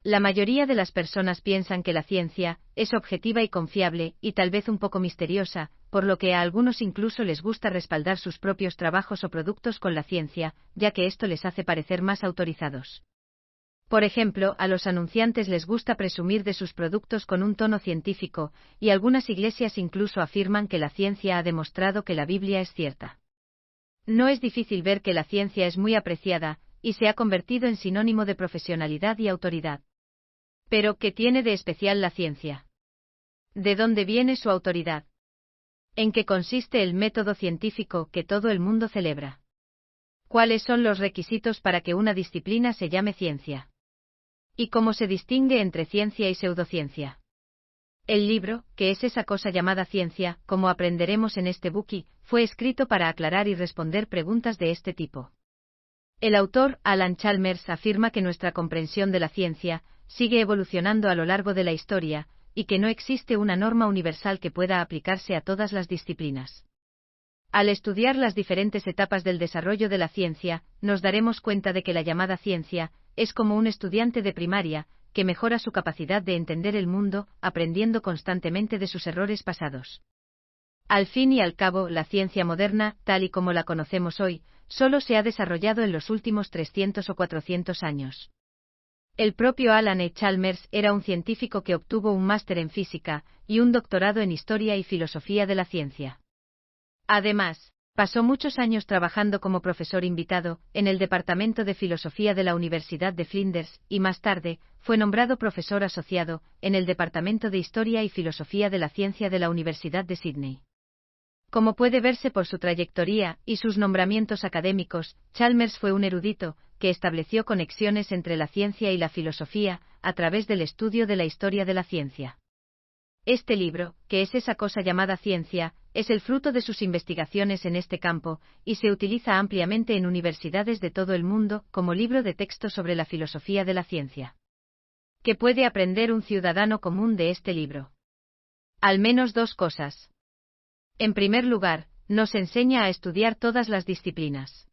La mayoría de las personas piensan que la ciencia es objetiva y confiable, y tal vez un poco misteriosa, por lo que a algunos incluso les gusta respaldar sus propios trabajos o productos con la ciencia, ya que esto les hace parecer más autorizados. Por ejemplo, a los anunciantes les gusta presumir de sus productos con un tono científico, y algunas iglesias incluso afirman que la ciencia ha demostrado que la Biblia es cierta. No es difícil ver que la ciencia es muy apreciada, y se ha convertido en sinónimo de profesionalidad y autoridad. Pero, ¿qué tiene de especial la ciencia? ¿De dónde viene su autoridad? ¿En qué consiste el método científico que todo el mundo celebra? ¿Cuáles son los requisitos para que una disciplina se llame ciencia? ¿Y cómo se distingue entre ciencia y pseudociencia? El libro, ¿qué es esa cosa llamada ciencia?, como aprenderemos en este Bookey, fue escrito para aclarar y responder preguntas de este tipo. El autor, Alan Chalmers, afirma que nuestra comprensión de la ciencia sigue evolucionando a lo largo de la historia, y que no existe una norma universal que pueda aplicarse a todas las disciplinas. Al estudiar las diferentes etapas del desarrollo de la ciencia, nos daremos cuenta de que la llamada ciencia es como un estudiante de primaria, que mejora su capacidad de entender el mundo, aprendiendo constantemente de sus errores pasados. Al fin y al cabo, la ciencia moderna, tal y como la conocemos hoy, solo se ha desarrollado en los últimos 300 o 400 años. El propio Alan E. Chalmers era un científico que obtuvo un máster en física y un doctorado en historia y filosofía de la ciencia. Además, pasó muchos años trabajando como profesor invitado en el Departamento de Filosofía de la Universidad de Flinders, y más tarde, fue nombrado profesor asociado en el Departamento de Historia y Filosofía de la Ciencia de la Universidad de Sídney. Como puede verse por su trayectoria y sus nombramientos académicos, Chalmers fue un erudito que estableció conexiones entre la ciencia y la filosofía a través del estudio de la historia de la ciencia. Este libro, ¿qué es esa cosa llamada ciencia?, es el fruto de sus investigaciones en este campo, y se utiliza ampliamente en universidades de todo el mundo como libro de texto sobre la filosofía de la ciencia. ¿Qué puede aprender un ciudadano común de este libro? Al menos dos cosas. En primer lugar, nos enseña a estudiar todas las disciplinas.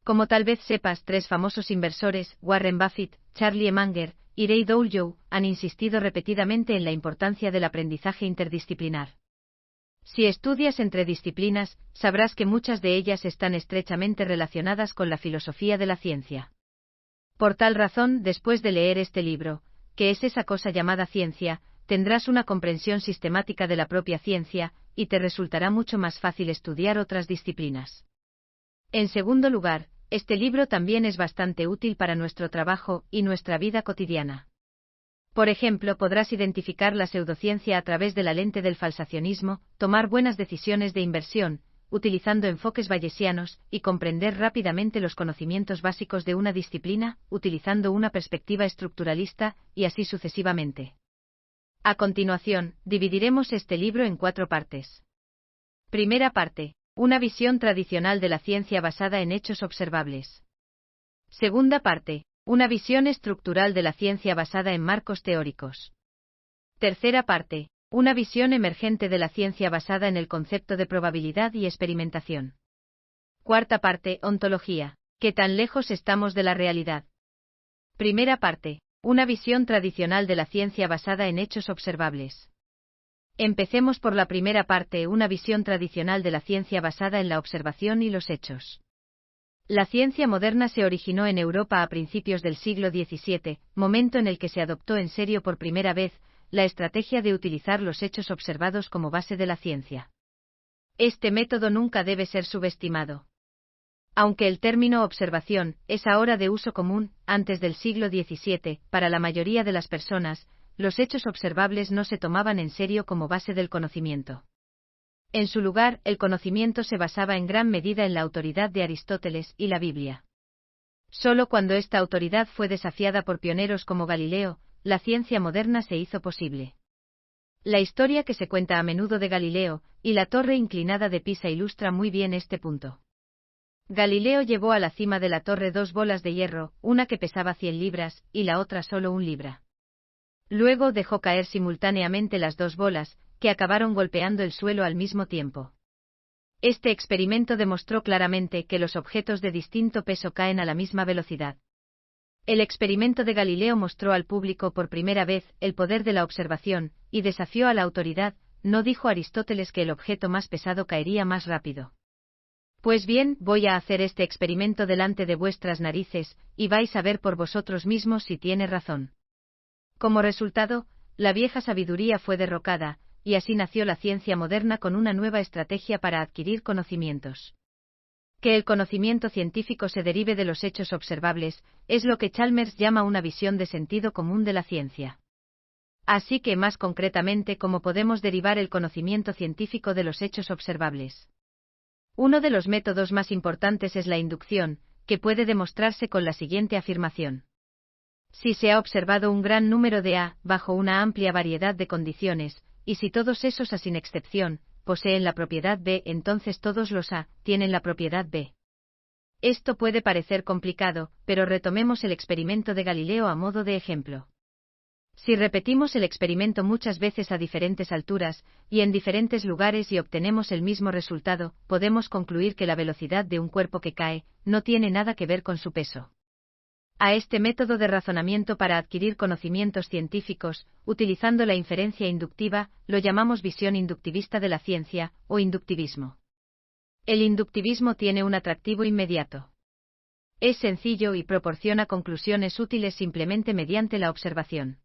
Como tal vez sepas, tres famosos inversores, Warren Buffett, Charlie Munger y Ray Dalio, han insistido repetidamente en la importancia del aprendizaje interdisciplinar. Si estudias entre disciplinas, sabrás que muchas de ellas están estrechamente relacionadas con la filosofía de la ciencia. Por tal razón, después de leer este libro, ¿qué es esa cosa llamada ciencia?, tendrás una comprensión sistemática de la propia ciencia, y te resultará mucho más fácil estudiar otras disciplinas. En segundo lugar, este libro también es bastante útil para nuestro trabajo y nuestra vida cotidiana. Por ejemplo, podrás identificar la pseudociencia a través de la lente del falsacionismo, tomar buenas decisiones de inversión, utilizando enfoques bayesianos, y comprender rápidamente los conocimientos básicos de una disciplina, utilizando una perspectiva estructuralista, y así sucesivamente. A continuación, dividiremos este libro en 4 partes. Primera parte: una visión tradicional de la ciencia basada en hechos observables. Segunda parte: una visión estructural de la ciencia basada en marcos teóricos. Tercera parte: una visión emergente de la ciencia basada en el concepto de probabilidad y experimentación. Cuarta parte: ontología. ¿Qué tan lejos estamos de la realidad? Primera parte: una visión tradicional de la ciencia basada en hechos observables. Empecemos por la primera parte: una visión tradicional de la ciencia basada en la observación y los hechos. La ciencia moderna se originó en Europa a principios del siglo XVII, momento en el que se adoptó en serio por primera vez la estrategia de utilizar los hechos observados como base de la ciencia. Este método nunca debe ser subestimado. Aunque el término observación es ahora de uso común, antes del siglo XVII, para la mayoría de las personas, los hechos observables no se tomaban en serio como base del conocimiento. En su lugar, el conocimiento se basaba en gran medida en la autoridad de Aristóteles y la Biblia. Solo cuando esta autoridad fue desafiada por pioneros como Galileo, la ciencia moderna se hizo posible. La historia que se cuenta a menudo de Galileo y la torre inclinada de Pisa ilustra muy bien este punto. Galileo llevó a la cima de la torre 2 bolas de hierro, una que pesaba 100 libras, y la otra solo 1 libra. Luego dejó caer simultáneamente las 2 bolas, que acabaron golpeando el suelo al mismo tiempo. Este experimento demostró claramente que los objetos de distinto peso caen a la misma velocidad. El experimento de Galileo mostró al público por primera vez el poder de la observación, y desafió a la autoridad. No dijo Aristóteles que el objeto más pesado caería más rápido. Pues bien, voy a hacer este experimento delante de vuestras narices, y vais a ver por vosotros mismos si tiene razón. Como resultado, la vieja sabiduría fue derrocada, y así nació la ciencia moderna con una nueva estrategia para adquirir conocimientos. Que el conocimiento científico se derive de los hechos observables, es lo que Chalmers llama una visión de sentido común de la ciencia. Así que más concretamente, ¿cómo podemos derivar el conocimiento científico de los hechos observables? Uno de los métodos más importantes es la inducción, que puede demostrarse con la siguiente afirmación. Si se ha observado un gran número de A, bajo una amplia variedad de condiciones, y si todos esos A sin excepción, poseen la propiedad B, entonces todos los A tienen la propiedad B. Esto puede parecer complicado, pero retomemos el experimento de Galileo a modo de ejemplo. Si repetimos el experimento muchas veces a diferentes alturas, y en diferentes lugares y obtenemos el mismo resultado, podemos concluir que la velocidad de un cuerpo que cae, no tiene nada que ver con su peso. A este método de razonamiento para adquirir conocimientos científicos, utilizando la inferencia inductiva, lo llamamos visión inductivista de la ciencia, o inductivismo. El inductivismo tiene un atractivo inmediato. Es sencillo y proporciona conclusiones útiles simplemente mediante la observación.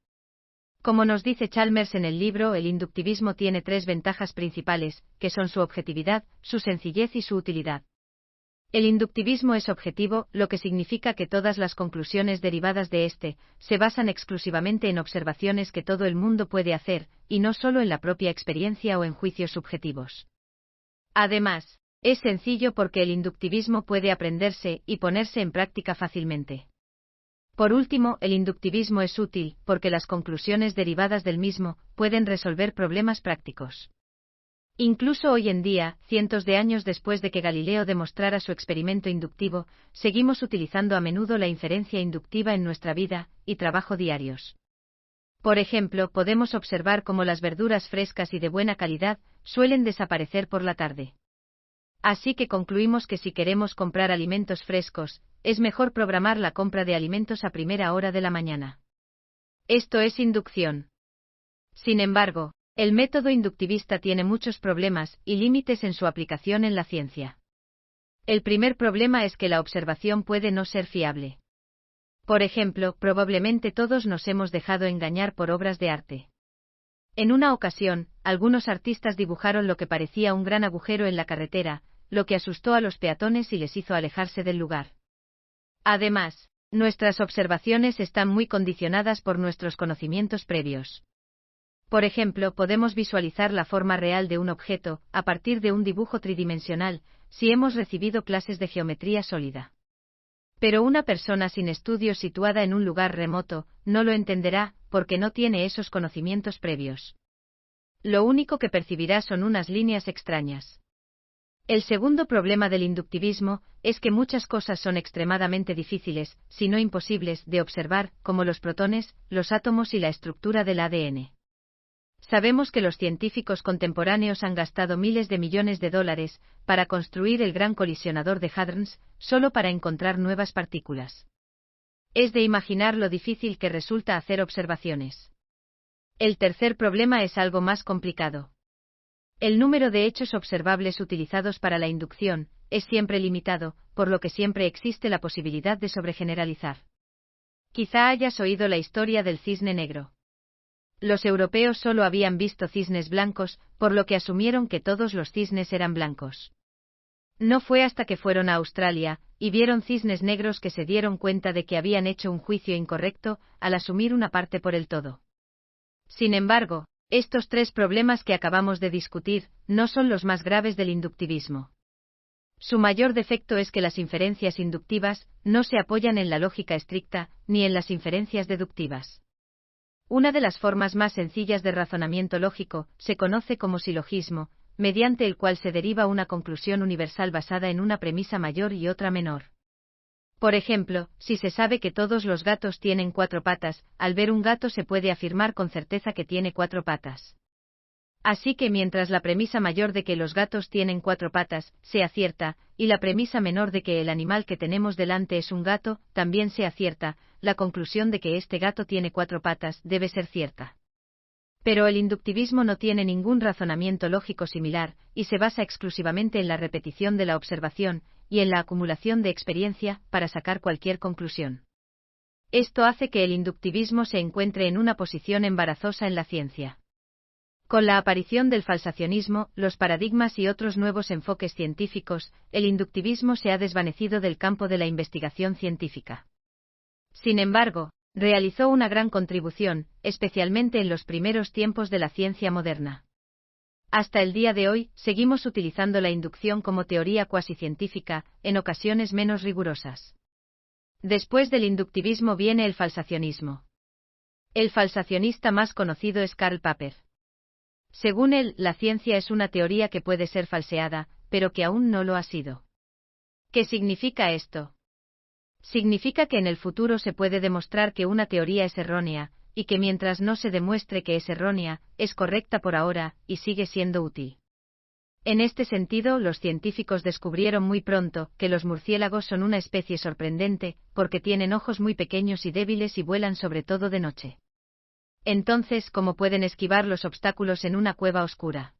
Como nos dice Chalmers en el libro, el inductivismo tiene tres ventajas principales, que son su objetividad, su sencillez y su utilidad. El inductivismo es objetivo, lo que significa que todas las conclusiones derivadas de este se basan exclusivamente en observaciones que todo el mundo puede hacer, y no solo en la propia experiencia o en juicios subjetivos. Además, es sencillo porque el inductivismo puede aprenderse y ponerse en práctica fácilmente. Por último, el inductivismo es útil, porque las conclusiones derivadas del mismo pueden resolver problemas prácticos. Incluso hoy en día, cientos de años después de que Galileo demostrara su experimento inductivo, seguimos utilizando a menudo la inferencia inductiva en nuestra vida y trabajo diarios. Por ejemplo, podemos observar cómo las verduras frescas y de buena calidad suelen desaparecer por la tarde. Así que concluimos que si queremos comprar alimentos frescos, es mejor programar la compra de alimentos a primera hora de la mañana. Esto es inducción. Sin embargo, el método inductivista tiene muchos problemas y límites en su aplicación en la ciencia. El primer problema es que la observación puede no ser fiable. Por ejemplo, probablemente todos nos hemos dejado engañar por obras de arte. En una ocasión, algunos artistas dibujaron lo que parecía un gran agujero en la carretera, lo que asustó a los peatones y les hizo alejarse del lugar. Además, nuestras observaciones están muy condicionadas por nuestros conocimientos previos. Por ejemplo, podemos visualizar la forma real de un objeto, a partir de un dibujo tridimensional, si hemos recibido clases de geometría sólida. Pero una persona sin estudios situada en un lugar remoto, no lo entenderá, porque no tiene esos conocimientos previos. Lo único que percibirá son unas líneas extrañas. El segundo problema del inductivismo es que muchas cosas son extremadamente difíciles, si no imposibles, de observar, como los protones, los átomos y la estructura del ADN. Sabemos que los científicos contemporáneos han gastado miles de millones de dólares para construir el gran colisionador de Hadrons, solo para encontrar nuevas partículas. Es de imaginar lo difícil que resulta hacer observaciones. El tercer problema es algo más complicado. El número de hechos observables utilizados para la inducción es siempre limitado, por lo que siempre existe la posibilidad de sobregeneralizar. Quizá hayas oído la historia del cisne negro. Los europeos solo habían visto cisnes blancos, por lo que asumieron que todos los cisnes eran blancos. No fue hasta que fueron a Australia y vieron cisnes negros que se dieron cuenta de que habían hecho un juicio incorrecto al asumir una parte por el todo. Sin embargo, estos tres problemas que acabamos de discutir no son los más graves del inductivismo. Su mayor defecto es que las inferencias inductivas no se apoyan en la lógica estricta ni en las inferencias deductivas. Una de las formas más sencillas de razonamiento lógico se conoce como silogismo, mediante el cual se deriva una conclusión universal basada en una premisa mayor y otra menor. Por ejemplo, si se sabe que todos los gatos tienen 4 patas, al ver un gato se puede afirmar con certeza que tiene 4 patas. Así que mientras la premisa mayor de que los gatos tienen 4 patas sea cierta, y la premisa menor de que el animal que tenemos delante es un gato también sea cierta, la conclusión de que este gato tiene 4 patas debe ser cierta. Pero el inductivismo no tiene ningún razonamiento lógico similar, y se basa exclusivamente en la repetición de la observación, y en la acumulación de experiencia, para sacar cualquier conclusión. Esto hace que el inductivismo se encuentre en una posición embarazosa en la ciencia. Con la aparición del falsacionismo, los paradigmas y otros nuevos enfoques científicos, el inductivismo se ha desvanecido del campo de la investigación científica. Sin embargo, realizó una gran contribución, especialmente en los primeros tiempos de la ciencia moderna. Hasta el día de hoy, seguimos utilizando la inducción como teoría cuasi científica, en ocasiones menos rigurosas. Después del inductivismo viene el falsacionismo. El falsacionista más conocido es Karl Popper. Según él, la ciencia es una teoría que puede ser falseada, pero que aún no lo ha sido. ¿Qué significa esto? Significa que en el futuro se puede demostrar que una teoría es errónea, y que mientras no se demuestre que es errónea, es correcta por ahora, y sigue siendo útil. En este sentido, los científicos descubrieron muy pronto que los murciélagos son una especie sorprendente, porque tienen ojos muy pequeños y débiles y vuelan sobre todo de noche. Entonces, ¿cómo pueden esquivar los obstáculos en una cueva oscura?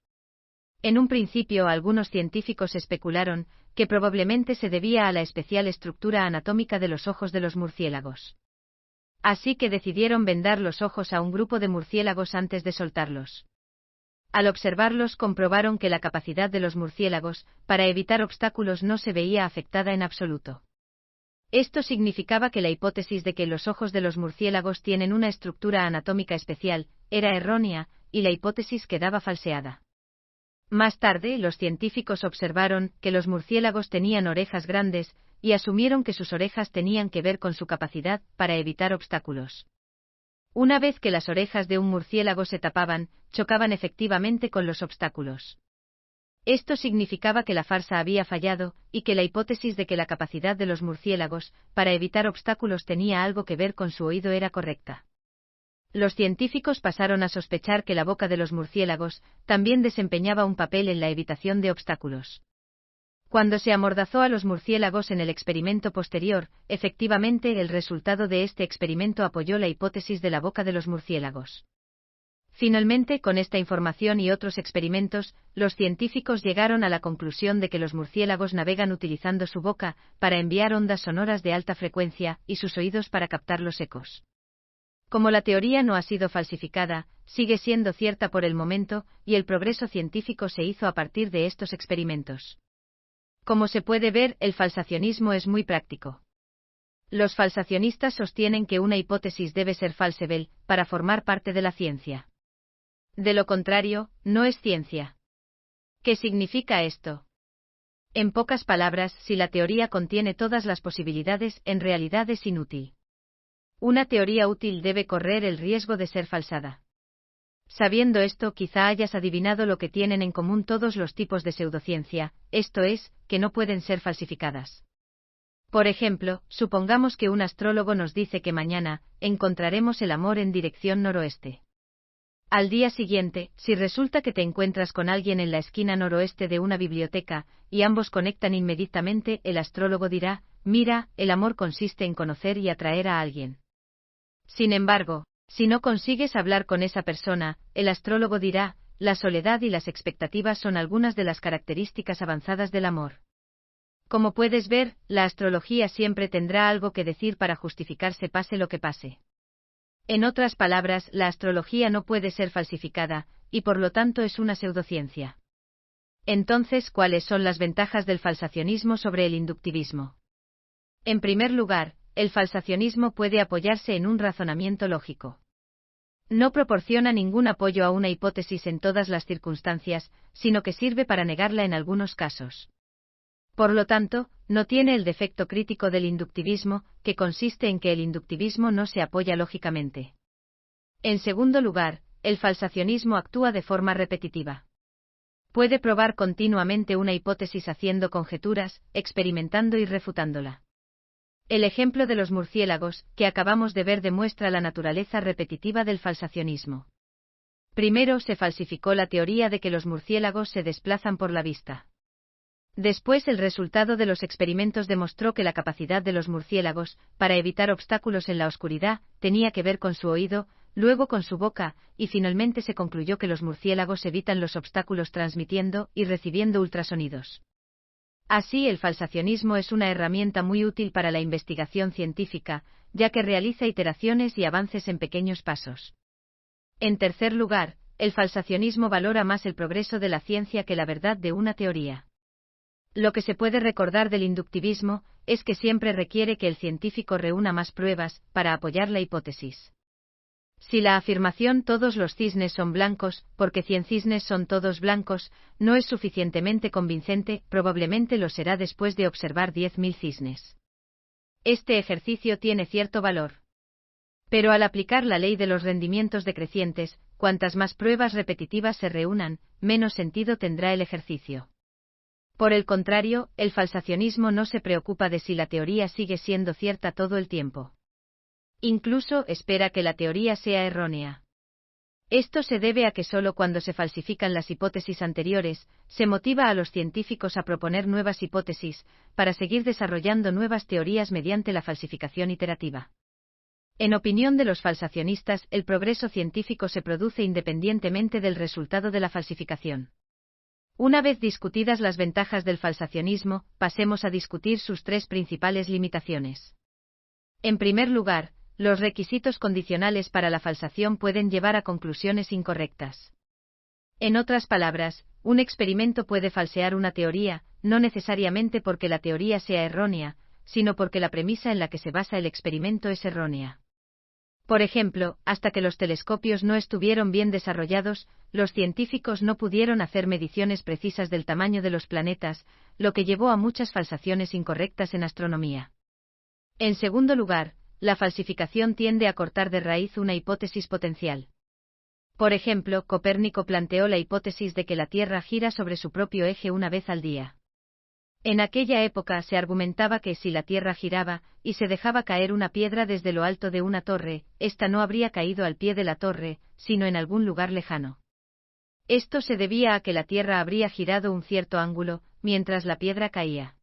En un principio, algunos científicos especularon que probablemente se debía a la especial estructura anatómica de los ojos de los murciélagos. Así que decidieron vendar los ojos a un grupo de murciélagos antes de soltarlos. Al observarlos, comprobaron que la capacidad de los murciélagos para evitar obstáculos no se veía afectada en absoluto. Esto significaba que la hipótesis de que los ojos de los murciélagos tienen una estructura anatómica especial era errónea, y la hipótesis quedaba falseada. Más tarde, los científicos observaron que los murciélagos tenían orejas grandes, y asumieron que sus orejas tenían que ver con su capacidad para evitar obstáculos. Una vez que las orejas de un murciélago se tapaban, chocaban efectivamente con los obstáculos. Esto significaba que la farsa había fallado, y que la hipótesis de que la capacidad de los murciélagos para evitar obstáculos tenía algo que ver con su oído era correcta. Los científicos pasaron a sospechar que la boca de los murciélagos también desempeñaba un papel en la evitación de obstáculos. Cuando se amordazó a los murciélagos en el experimento posterior, efectivamente el resultado de este experimento apoyó la hipótesis de la boca de los murciélagos. Finalmente, con esta información y otros experimentos, los científicos llegaron a la conclusión de que los murciélagos navegan utilizando su boca para enviar ondas sonoras de alta frecuencia y sus oídos para captar los ecos. Como la teoría no ha sido falsificada, sigue siendo cierta por el momento, y el progreso científico se hizo a partir de estos experimentos. Como se puede ver, el falsacionismo es muy práctico. Los falsacionistas sostienen que una hipótesis debe ser falseable para formar parte de la ciencia. De lo contrario, no es ciencia. ¿Qué significa esto? En pocas palabras, si la teoría contiene todas las posibilidades, en realidad es inútil. Una teoría útil debe correr el riesgo de ser falsada. Sabiendo esto, quizá hayas adivinado lo que tienen en común todos los tipos de pseudociencia, esto es, que no pueden ser falsificadas. Por ejemplo, supongamos que un astrólogo nos dice que mañana encontraremos el amor en dirección noroeste. Al día siguiente, si resulta que te encuentras con alguien en la esquina noroeste de una biblioteca, y ambos conectan inmediatamente, el astrólogo dirá, mira, el amor consiste en conocer y atraer a alguien. Sin embargo, si no consigues hablar con esa persona, el astrólogo dirá, la soledad y las expectativas son algunas de las características avanzadas del amor. Como puedes ver, la astrología siempre tendrá algo que decir para justificarse pase lo que pase. En otras palabras, la astrología no puede ser falsificada, y por lo tanto es una pseudociencia. Entonces, ¿cuáles son las ventajas del falsacionismo sobre el inductivismo? En primer lugar, el falsacionismo puede apoyarse en un razonamiento lógico. No proporciona ningún apoyo a una hipótesis en todas las circunstancias, sino que sirve para negarla en algunos casos. Por lo tanto, no tiene el defecto crítico del inductivismo, que consiste en que el inductivismo no se apoya lógicamente. En segundo lugar, el falsacionismo actúa de forma repetitiva. Puede probar continuamente una hipótesis haciendo conjeturas, experimentando y refutándola. El ejemplo de los murciélagos, que acabamos de ver, demuestra la naturaleza repetitiva del falsacionismo. Primero se falsificó la teoría de que los murciélagos se desplazan por la vista. Después el resultado de los experimentos demostró que la capacidad de los murciélagos, para evitar obstáculos en la oscuridad, tenía que ver con su oído, luego con su boca, y finalmente se concluyó que los murciélagos evitan los obstáculos transmitiendo y recibiendo ultrasonidos. Así, el falsacionismo es una herramienta muy útil para la investigación científica, ya que realiza iteraciones y avances en pequeños pasos. En tercer lugar, el falsacionismo valora más el progreso de la ciencia que la verdad de una teoría. Lo que se puede recordar del inductivismo es que siempre requiere que el científico reúna más pruebas para apoyar la hipótesis. Si la afirmación todos los cisnes son blancos, porque 100 cisnes son todos blancos, no es suficientemente convincente, probablemente lo será después de observar 10.000 cisnes. Este ejercicio tiene cierto valor. Pero al aplicar la ley de los rendimientos decrecientes, cuantas más pruebas repetitivas se reúnan, menos sentido tendrá el ejercicio. Por el contrario, el falsacionismo no se preocupa de si la teoría sigue siendo cierta todo el tiempo. Incluso espera que la teoría sea errónea. Esto se debe a que solo cuando se falsifican las hipótesis anteriores, se motiva a los científicos a proponer nuevas hipótesis, para seguir desarrollando nuevas teorías mediante la falsificación iterativa. En opinión de los falsacionistas, el progreso científico se produce independientemente del resultado de la falsificación. Una vez discutidas las ventajas del falsacionismo, pasemos a discutir sus tres principales limitaciones. En primer lugar, los requisitos condicionales para la falsación pueden llevar a conclusiones incorrectas. En otras palabras, un experimento puede falsear una teoría, no necesariamente porque la teoría sea errónea, sino porque la premisa en la que se basa el experimento es errónea. Por ejemplo, hasta que los telescopios no estuvieron bien desarrollados, los científicos no pudieron hacer mediciones precisas del tamaño de los planetas, lo que llevó a muchas falsaciones incorrectas en astronomía. En segundo lugar, la falsificación tiende a cortar de raíz una hipótesis potencial. Por ejemplo, Copérnico planteó la hipótesis de que la Tierra gira sobre su propio eje una vez al día. En aquella época se argumentaba que si la Tierra giraba, y se dejaba caer una piedra desde lo alto de una torre, ésta no habría caído al pie de la torre, sino en algún lugar lejano. Esto se debía a que la Tierra habría girado un cierto ángulo, mientras la piedra caía.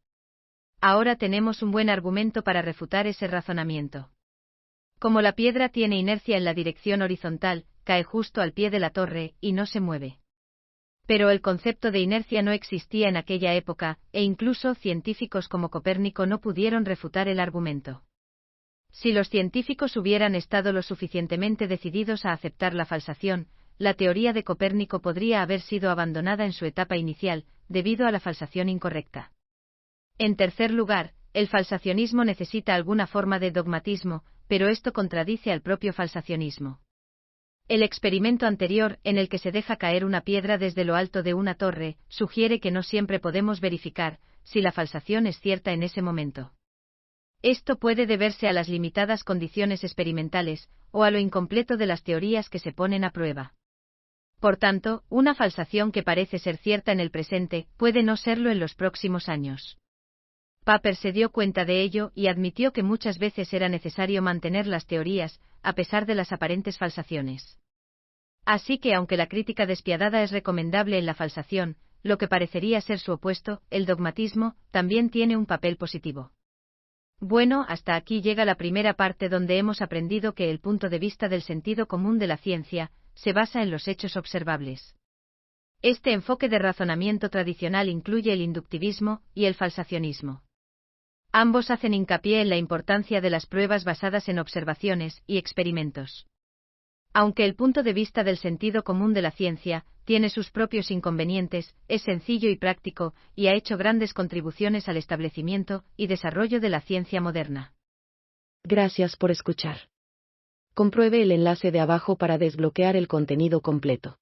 Ahora tenemos un buen argumento para refutar ese razonamiento. Como la piedra tiene inercia en la dirección horizontal, cae justo al pie de la torre, y no se mueve. Pero el concepto de inercia no existía en aquella época, e incluso científicos como Copérnico no pudieron refutar el argumento. Si los científicos hubieran estado lo suficientemente decididos a aceptar la falsación, la teoría de Copérnico podría haber sido abandonada en su etapa inicial, debido a la falsación incorrecta. En tercer lugar, el falsacionismo necesita alguna forma de dogmatismo, pero esto contradice al propio falsacionismo. El experimento anterior, en el que se deja caer una piedra desde lo alto de una torre, sugiere que no siempre podemos verificar si la falsación es cierta en ese momento. Esto puede deberse a las limitadas condiciones experimentales, o a lo incompleto de las teorías que se ponen a prueba. Por tanto, una falsación que parece ser cierta en el presente, puede no serlo en los próximos años. Popper se dio cuenta de ello y admitió que muchas veces era necesario mantener las teorías, a pesar de las aparentes falsaciones. Así que aunque la crítica despiadada es recomendable en la falsación, lo que parecería ser su opuesto, el dogmatismo, también tiene un papel positivo. Bueno, hasta aquí llega la primera parte donde hemos aprendido que el punto de vista del sentido común de la ciencia se basa en los hechos observables. Este enfoque de razonamiento tradicional incluye el inductivismo y el falsacionismo. Ambos hacen hincapié en la importancia de las pruebas basadas en observaciones y experimentos. Aunque el punto de vista del sentido común de la ciencia tiene sus propios inconvenientes, es sencillo y práctico, y ha hecho grandes contribuciones al establecimiento y desarrollo de la ciencia moderna. Gracias por escuchar. Compruebe el enlace de abajo para desbloquear el contenido completo.